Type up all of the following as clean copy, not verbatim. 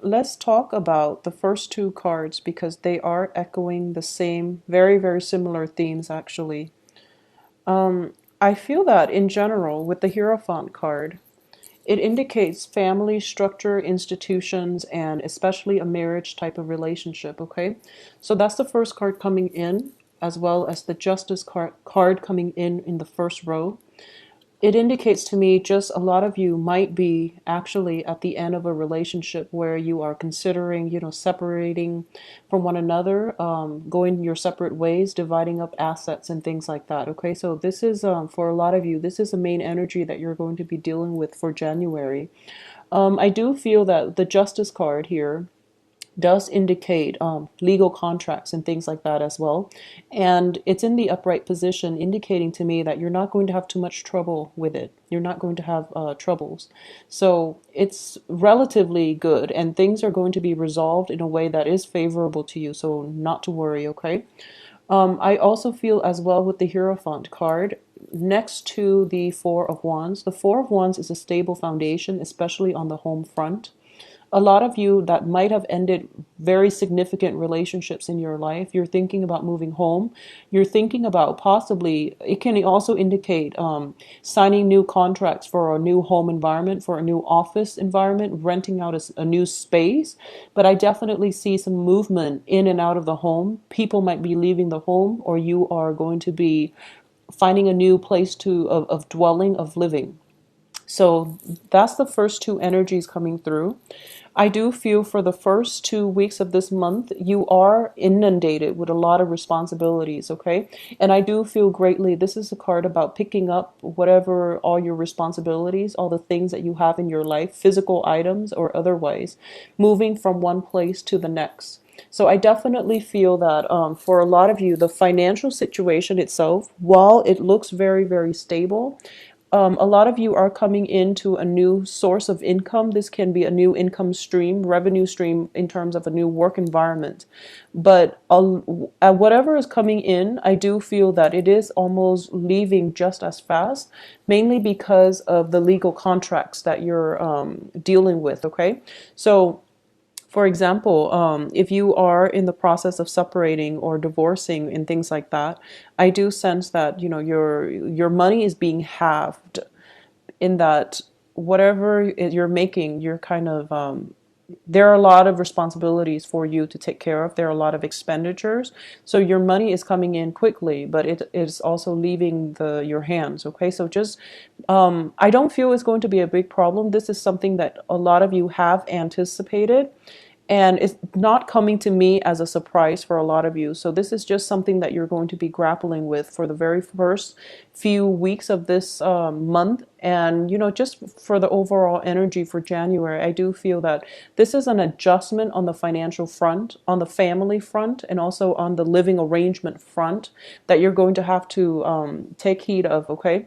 let's talk about the first two cards because they are echoing the same, very, very similar themes actually. I feel that in general, with the Hierophant card, it indicates family structure, institutions, and especially a marriage type of relationship, okay? So that's the first card coming in, as well as the Justice card coming in the first row. It indicates to me just a lot of you might be actually at the end of a relationship where you are considering, separating from one another, going your separate ways, dividing up assets and things like that. Okay, so this is for a lot of you, this is the main energy that you're going to be dealing with for January. I do feel that the Justice card here does indicate legal contracts and things like that as well. And it's in the upright position, indicating to me that you're not going to have too much trouble with it. You're not going to have troubles. So it's relatively good, and things are going to be resolved in a way that is favorable to you. So not to worry, okay? I also feel as well with the Hierophant card, next to the Four of Wands. The Four of Wands is a stable foundation, especially on the home front. A lot of you that might have ended very significant relationships in your life, you're thinking about moving home. You're thinking about possibly, it can also indicate signing new contracts for a new home environment, for a new office environment, renting out a new space. But I definitely see some movement in and out of the home. People might be leaving the home, or you are going to be finding a new place of dwelling, of living. So that's the first two energies coming through. I do feel for the first 2 weeks of this month, you are inundated with a lot of responsibilities, okay? And I do feel greatly, this is a card about picking up whatever, all your responsibilities, all the things that you have in your life, physical items or otherwise, moving from one place to the next. So I definitely feel that for a lot of you, the financial situation itself, while it looks very, very stable, a lot of you are coming into a new source of income. This can be a new income stream, revenue stream in terms of a new work environment. But whatever is coming in, I do feel that it is almost leaving just as fast, mainly because of the legal contracts that you're dealing with. Okay. So for example, if you are in the process of separating or divorcing and things like that, I do sense that your money is being halved in that whatever you're making, you're kind of there are a lot of responsibilities for you to take care of. There are a lot of expenditures, so your money is coming in quickly, but it is also leaving your hands. Okay, so just I don't feel it's going to be a big problem. This is something that a lot of you have anticipated, and it's not coming to me as a surprise for a lot of you. So this is just something that you're going to be grappling with for the very first few weeks of this month. And, just for the overall energy for January, I do feel that this is an adjustment on the financial front, on the family front, and also on the living arrangement front that you're going to have to take heed of, okay?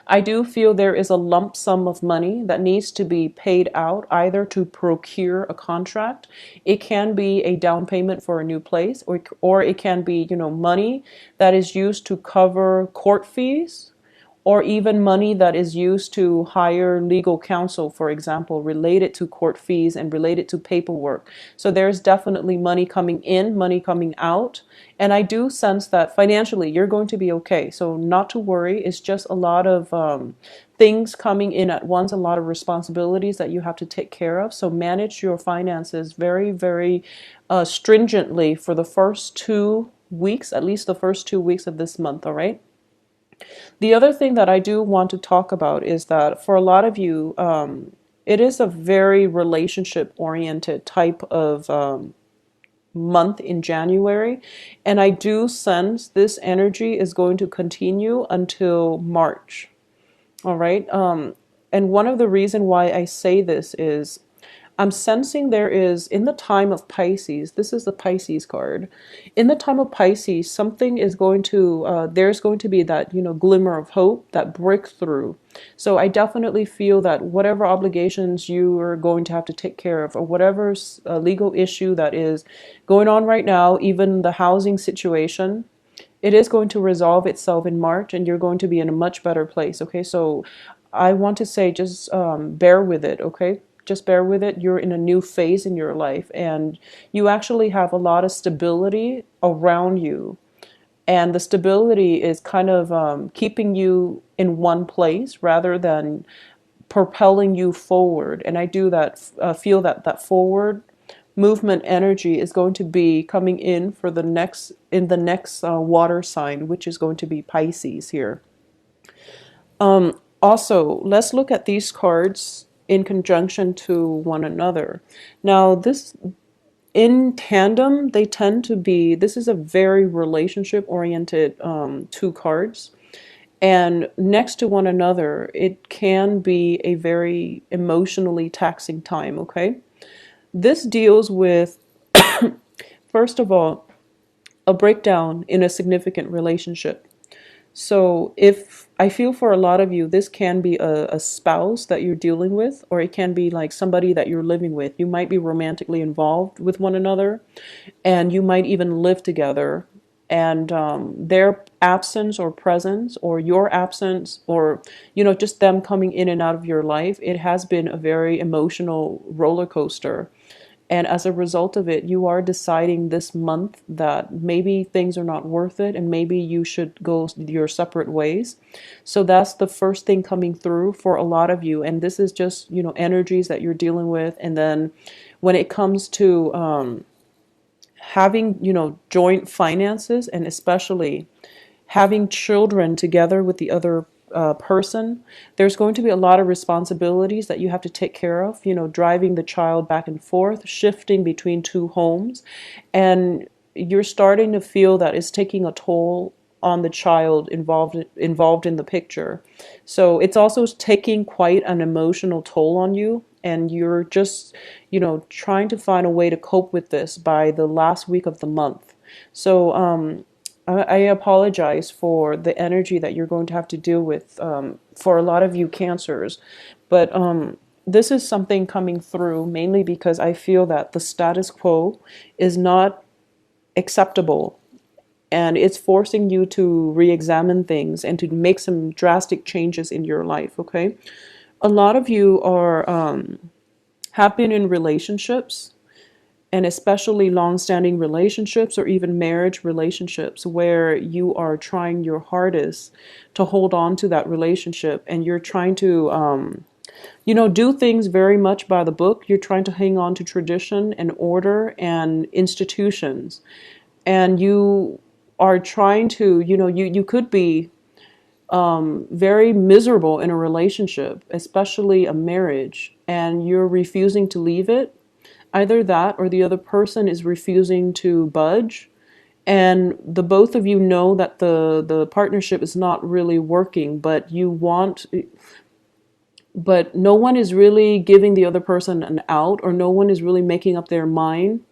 I do feel there is a lump sum of money that needs to be paid out either to procure a contract. It can be a down payment for a new place, or it can be, money that is used to cover court fees, or even money that is used to hire legal counsel, for example, related to court fees and related to paperwork. So there's definitely money coming in, money coming out. And I do sense that financially you're going to be okay. So not to worry. It's just a lot of things coming in at once, a lot of responsibilities that you have to take care of. So manage your finances very, very stringently for the first 2 weeks, at least the first 2 weeks of this month, all right? The other thing that I do want to talk about is that for a lot of you, it is a very relationship oriented type of month in January. And I do sense this energy is going to continue until March. All right. And one of the reason why I say this is I'm sensing there is, in the time of Pisces, this is the Pisces card. In the time of Pisces, something is going to, there's going to be that, glimmer of hope, that breakthrough. So I definitely feel that whatever obligations you are going to have to take care of, or whatever legal issue that is going on right now, even the housing situation, it is going to resolve itself in March, and you're going to be in a much better place. Okay, so I want to say just bear with it. Okay, just bear with it. You're in a new phase in your life, and you actually have a lot of stability around you. And the stability is kind of keeping you in one place rather than propelling you forward. And I do that, feel that that forward movement energy is going to be coming in for the next water sign, which is going to be Pisces here. Also, let's look at these cards in conjunction to one another. Now, this in tandem, they tend to be, this is a very relationship oriented two cards. And next to one another, it can be a very emotionally taxing time, okay? This deals with, first of all, a breakdown in a significant relationship. So, if I feel for a lot of you, this can be a spouse that you're dealing with, or it can be like somebody that you're living with. You might be romantically involved with one another, and you might even live together. And their absence or presence, or your absence, or just them coming in and out of your life, it has been a very emotional roller coaster. And as a result of it, you are deciding this month that maybe things are not worth it and maybe you should go your separate ways. So that's the first thing coming through for a lot of you. And this is just, energies that you're dealing with. And then when it comes to having, joint finances, and especially having children together with the other person, there's going to be a lot of responsibilities that you have to take care of, driving the child back and forth, shifting between two homes. And you're starting to feel that it's taking a toll on the child involved in the picture. So it's also taking quite an emotional toll on you. And you're just, trying to find a way to cope with this by the last week of the month. So, I apologize for the energy that you're going to have to deal with for a lot of you cancers. But this is something coming through mainly because I feel that the status quo is not acceptable. And it's forcing you to re-examine things and to make some drastic changes in your life, okay? A lot of you are have been in relationships, and especially long-standing relationships or even marriage relationships where you are trying your hardest to hold on to that relationship, and you're trying to do things very much by the book. You're trying to hang on to tradition and order and institutions, and you are trying to, you could be very miserable in a relationship, especially a marriage, and you're refusing to leave it. Either that or the other person is refusing to budge, and the both of you know that the partnership is not really working, but no one is really giving the other person an out, or no one is really making up their mind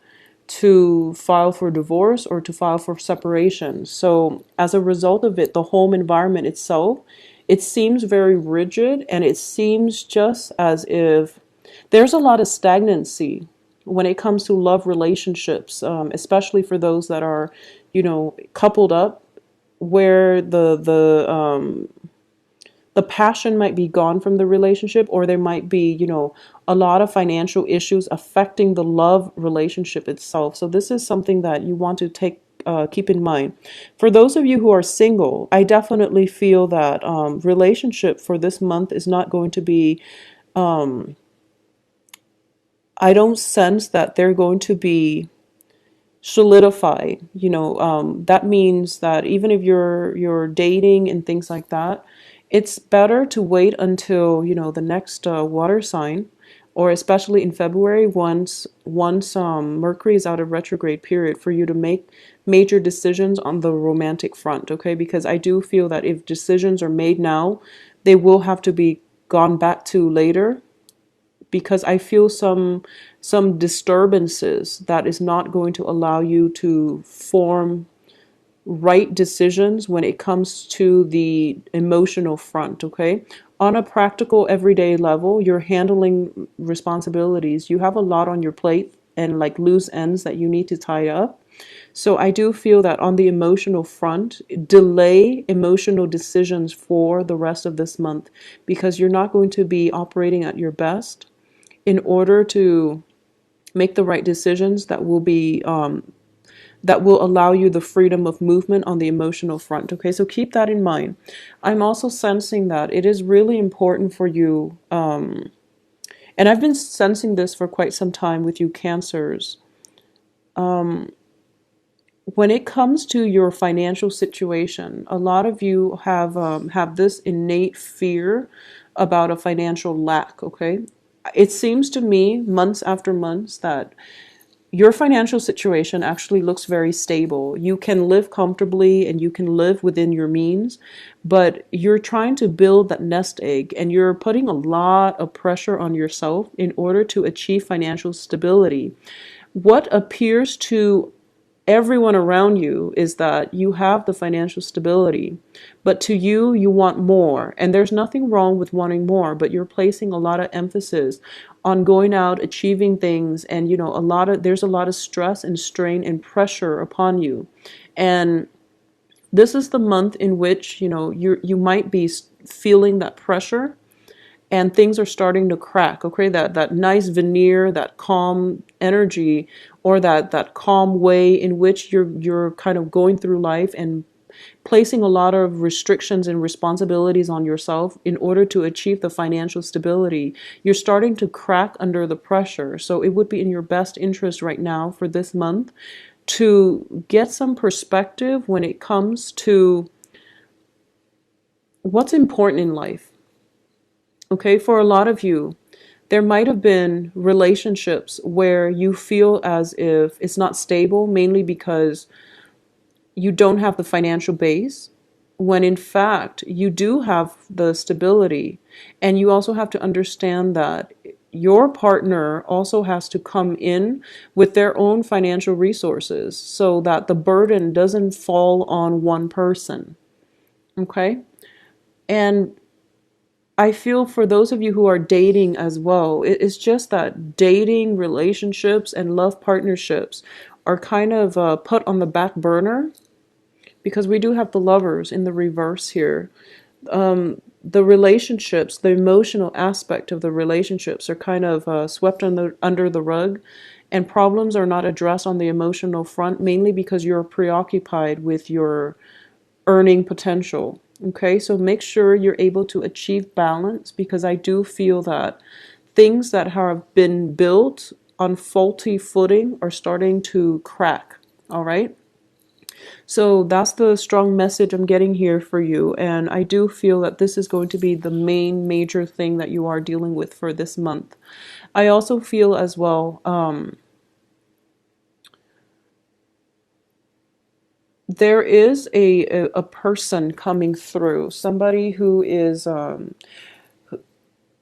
to file for divorce or to file for separation. So as a result of it, the home environment itself, it seems very rigid, and it seems just as if there's a lot of stagnancy when it comes to love relationships, especially for those that are, coupled up, where the passion might be gone from the relationship, or there might be, a lot of financial issues affecting the love relationship itself. So this is something that you want to keep in mind. For those of you who are single, I definitely feel that relationship for this month is not going to be. I don't sense that they're going to be solidified. That means that even if you're dating and things like that, it's better to wait until the next water sign, or especially in February, once Mercury is out of retrograde period, for you to make major decisions on the romantic front. Okay, because I do feel that if decisions are made now, they will have to be gone back to later, because I feel some disturbances that is not going to allow you to form right decisions when it comes to the emotional front, okay? On a practical everyday level, you're handling responsibilities. You have a lot on your plate and like loose ends that you need to tie up. So I do feel that on the emotional front, delay emotional decisions for the rest of this month, because you're not going to be operating at your best. in order to make the right decisions that will allow you the freedom of movement on the emotional front. Okay, so keep that in mind. I'm also sensing that it is really important for you, and I've been sensing this for quite some time with you Cancers. When it comes to your financial situation, a lot of you have this innate fear about a financial lack. Okay, it seems to me months after months that your financial situation actually looks very stable. You can live comfortably and you can live within your means, but you're trying to build that nest egg and you're putting a lot of pressure on yourself in order to achieve financial stability. What appears to everyone around you is that you have the financial stability, but to you, you want more. And there's nothing wrong with wanting more, but you're placing a lot of emphasis on going out, achieving things, and there's a lot of stress and strain and pressure upon you. And this is the month in which, you might be feeling that pressure and things are starting to crack. Okay, that nice veneer, that calm energy, or that calm way in which you're kind of going through life and placing a lot of restrictions and responsibilities on yourself in order to achieve the financial stability, you're starting to crack under the pressure. So it would be in your best interest right now for this month to get some perspective when it comes to what's important in life. Okay, for a lot of you, there might have been relationships where you feel as if it's not stable, mainly because you don't have the financial base, when in fact you do have the stability. And you also have to understand that your partner also has to come in with their own financial resources so that the burden doesn't fall on one person. Okay? And I feel for those of you who are dating as well, it's just that dating relationships and love partnerships are kind of put on the back burner because we do have the lovers in the reverse here. The relationships, the emotional aspect of the relationships are kind of swept under the rug, and problems are not addressed on the emotional front, mainly because you're preoccupied with your earning potential. Okay, so make sure you're able to achieve balance because I do feel that things that have been built on faulty footing are starting to crack. All right. So that's the strong message I'm getting here for you. And I do feel that this is going to be the main major thing that you are dealing with for this month. I also feel as well, there is a person coming through, somebody who is,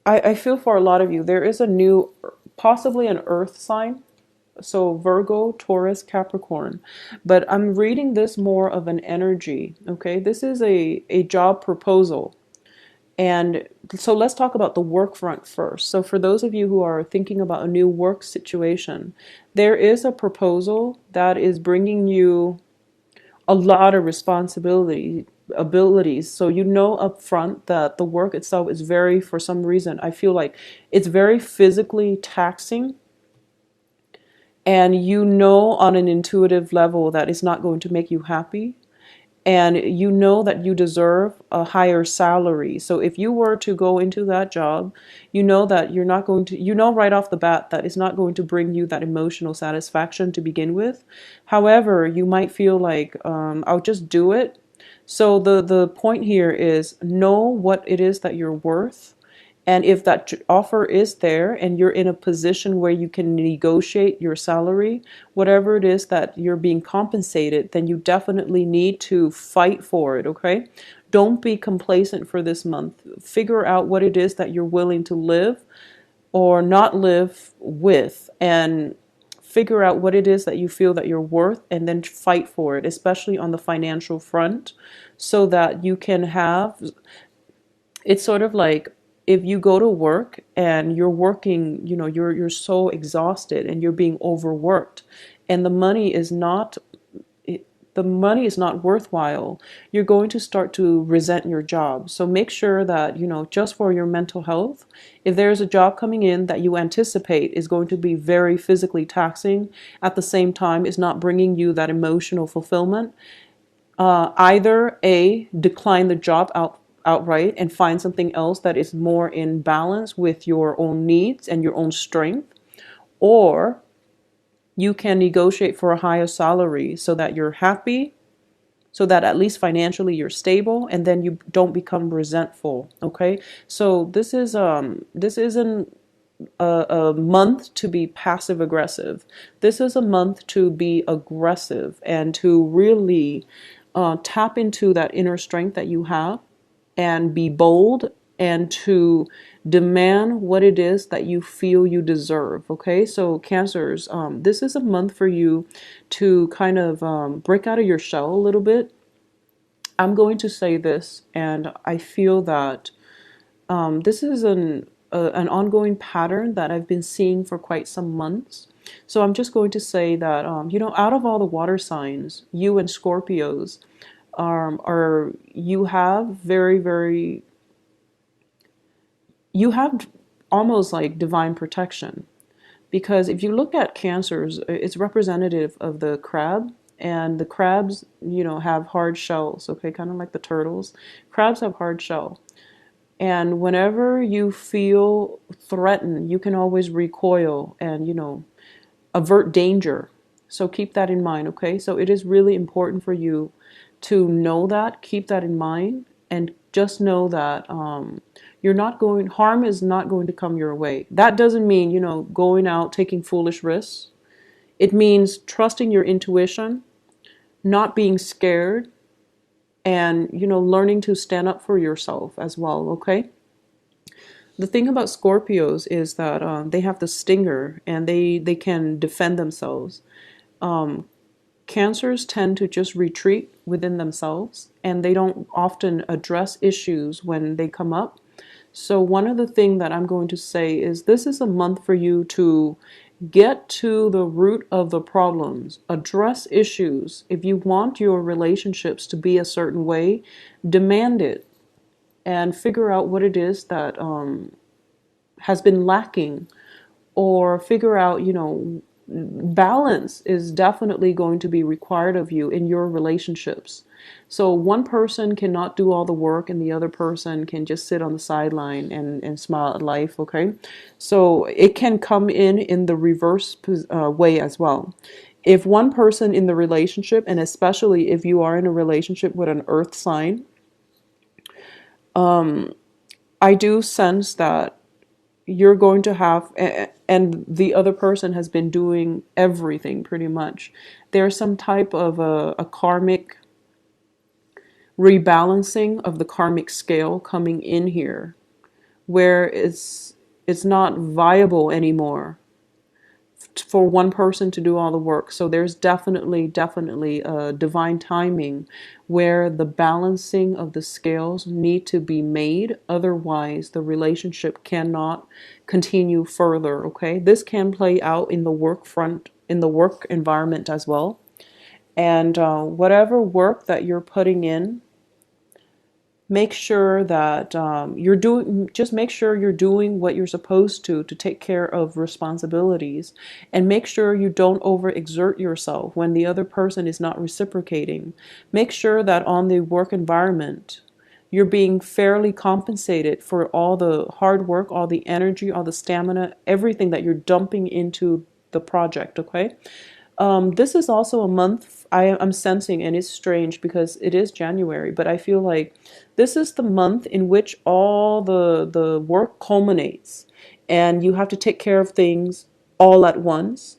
I feel for a lot of you, there is a new, possibly an earth sign. So Virgo, Taurus, Capricorn. But I'm reading this more of an energy. Okay, this is a job proposal. And so let's talk about the work front first. So for those of you who are thinking about a new work situation, there is a proposal that is bringing you a lot of responsibility abilities. So you know up front that the work itself is very, for some reason, I feel like it's very physically taxing, and you know on an intuitive level that it's not going to make you happy, and you know that you deserve a higher salary. So if you were to go into that job, you know that you're not going to, you know right off the bat that it's not going to bring you that emotional satisfaction to begin with. However, you might feel like, I'll just do it. So the point here is know what it is that you're worth. And if that offer is there and you're in a position where you can negotiate your salary, whatever it is that you're being compensated, then you definitely need to fight for it, okay? Don't be complacent for this month. Figure out what it is that you're willing to live or not live with, and figure out what it is that you feel that you're worth, and then fight for it, especially on the financial front, so that you can have, it's sort of like if you go to work and you're working, you're so exhausted and you're being overworked, and the money is not the money is not worthwhile, you're going to start to resent your job. So make sure that, just for your mental health, if there's a job coming in that you anticipate is going to be very physically taxing, at the same time is not bringing you that emotional fulfillment, either A, decline the job outright and find something else that is more in balance with your own needs and your own strength, or you can negotiate for a higher salary so that you're happy, so that at least financially you're stable, and then you don't become resentful. Okay, so this isn't a month to be passive aggressive. This is a month to be aggressive and to really tap into that inner strength that you have and be bold and to demand what it is that you feel you deserve. Okay, so Cancers, this is a month for you to kind of break out of your shell a little bit. I'm going to say this, and I feel that this is an ongoing pattern that I've been seeing for quite some months. So I'm just going to say that, out of all the water signs, you and Scorpios are you have you have almost like divine protection. Because if you look at Cancers, it's representative of the crab, and the crabs, have hard shells, okay, kind of like the turtles. Crabs have hard shell. And whenever you feel threatened, you can always recoil and, avert danger. So keep that in mind, okay? So it is really important for you to know that, keep that in mind, and just know that harm is not going to come your way. That doesn't mean, going out taking foolish risks. It means trusting your intuition, not being scared, and, learning to stand up for yourself as well, okay? The thing about Scorpios is that they have the stinger and they can defend themselves. Cancers tend to just retreat within themselves and they don't often address issues when they come up. So one of the things that I'm going to say is this is a month for you to get to the root of the problems, address issues. If you want your relationships to be a certain way, demand it and figure out what it is that has been lacking, or figure out, balance is definitely going to be required of you in your relationships. So one person cannot do all the work and the other person can just sit on the sideline and smile at life, okay? So it can come in the reverse way as well. If one person in the relationship, and especially if you are in a relationship with an earth sign, I do sense that you're going to have, and the other person has been doing everything pretty much. There's some type of a karmic rebalancing of the karmic scale coming in here, where it's not viable anymore for one person to do all the work. So there's definitely a divine timing where the balancing of the scales need to be made. Otherwise, the relationship cannot continue further, okay? This can play out in the work front, in the work environment as well. And whatever work that you're putting in, make sure that just make sure you're doing what you're supposed to take care of responsibilities, and make sure you don't overexert yourself when the other person is not reciprocating. Make sure that on the work environment, you're being fairly compensated for all the hard work, all the energy, all the stamina, everything that you're dumping into the project, okay? This is also a month I'm sensing, and it's strange because it is January, but I feel like this is the month in which all the work culminates and you have to take care of things all at once.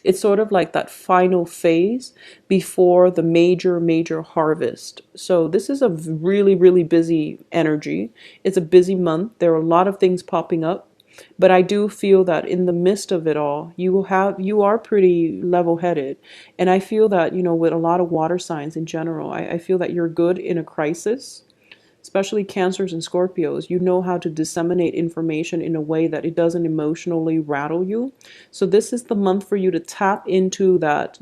It's sort of like that final phase before the major harvest. So this is a really busy energy. It's a busy month. There are a lot of things popping up. But I do feel that in the midst of it all, you are pretty level-headed. And I feel that, with a lot of water signs in general, I feel that you're good in a crisis. especially Cancers and Scorpios, you know how to disseminate information in a way that it doesn't emotionally rattle you. So this is the month for you to tap into that,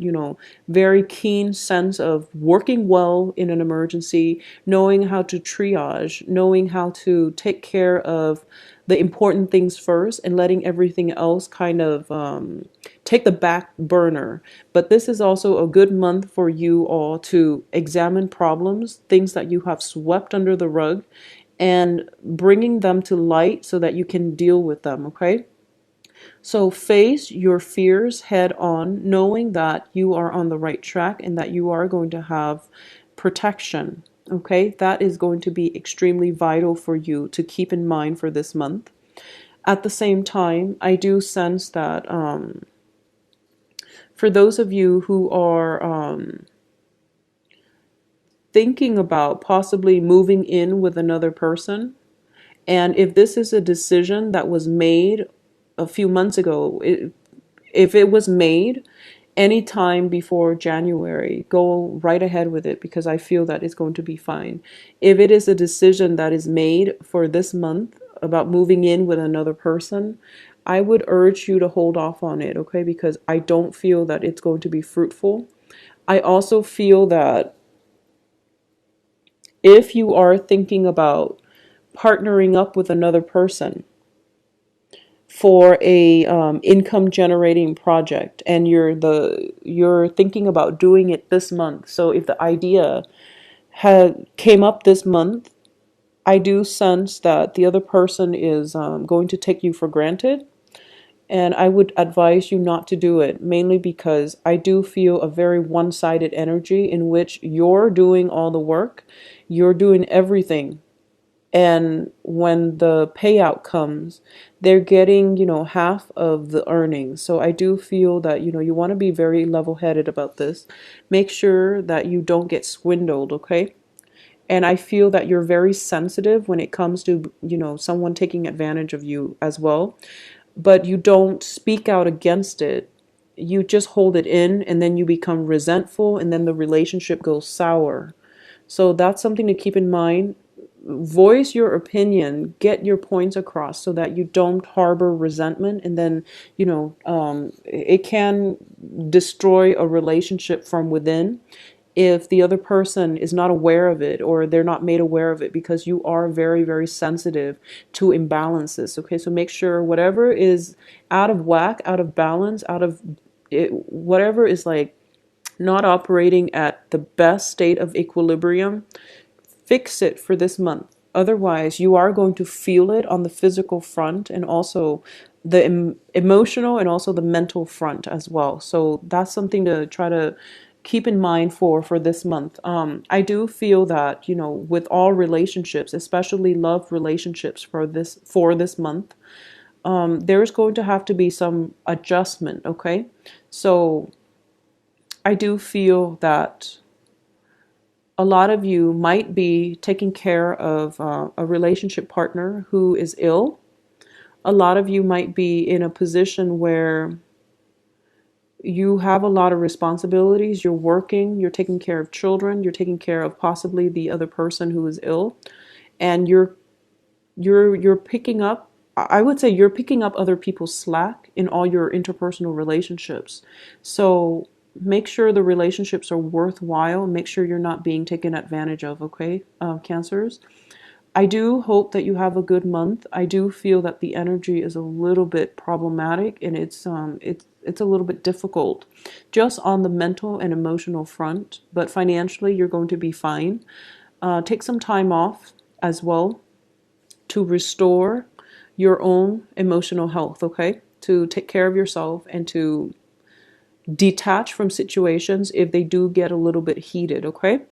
very keen sense of working well in an emergency, knowing how to triage, knowing how to take care of the important things first and letting everything else kind of take the back burner. But this is also a good month for you all to examine problems, things that you have swept under the rug, and bringing them to light so that you can deal with them, okay? So face your fears head on, knowing that you are on the right track and that you are going to have protection. Okay, that is going to be extremely vital for you to keep in mind for this month. At the same time, I do sense that for those of you who are thinking about possibly moving in with another person, and if this is a decision that was made a few months ago, if it was made anytime before January, go right ahead with it because I feel that it's going to be fine. If it is a decision that is made for this month about moving in with another person, I would urge you to hold off on it, okay? Because I don't feel that it's going to be fruitful. I also feel that if you are thinking about partnering up with another person for a income generating project and you're thinking about doing it this month, so if the idea had came up this month, I do sense that the other person is going to take you for granted, and I would advise you not to do it, mainly because I do feel a very one-sided energy in which you're doing all the work, you're doing everything, and when the payout comes, they're getting, half of the earnings. So I do feel that, you want to be very level-headed about this. Make sure that you don't get swindled, okay? And I feel that you're very sensitive when it comes to, someone taking advantage of you as well. But you don't speak out against it. You just hold it in and then you become resentful and then the relationship goes sour. So that's something to keep in mind. Voice your opinion, get your points across so that you don't harbor resentment, and then, it can destroy a relationship from within if the other person is not aware of it or they're not made aware of it, because you are very, very sensitive to imbalances. Okay, so make sure whatever is out of whack, out of balance, out of it, whatever is like not operating at the best state of equilibrium, fix it for this month. Otherwise, you are going to feel it on the physical front and also the emotional and also the mental front as well. So that's something to try to keep in mind for this month. I do feel that, with all relationships, especially love relationships for this month, there's going to have to be some adjustment, okay? So I do feel that a lot of you might be taking care of a relationship partner who is ill. A lot of you might be in a position where you have a lot of responsibilities. You're working, you're taking care of children, you're taking care of possibly the other person who is ill, and you're picking up, I would say you're picking up other people's slack in all your interpersonal relationships. So make sure the relationships are worthwhile. Make sure you're not being taken advantage of, okay, Cancers? I do hope that you have a good month. I do feel that the energy is a little bit problematic and it's a little bit difficult just on the mental and emotional front, but financially you're going to be fine. Take some time off as well to restore your own emotional health, okay? To take care of yourself and to detach from situations if they do get a little bit heated, okay?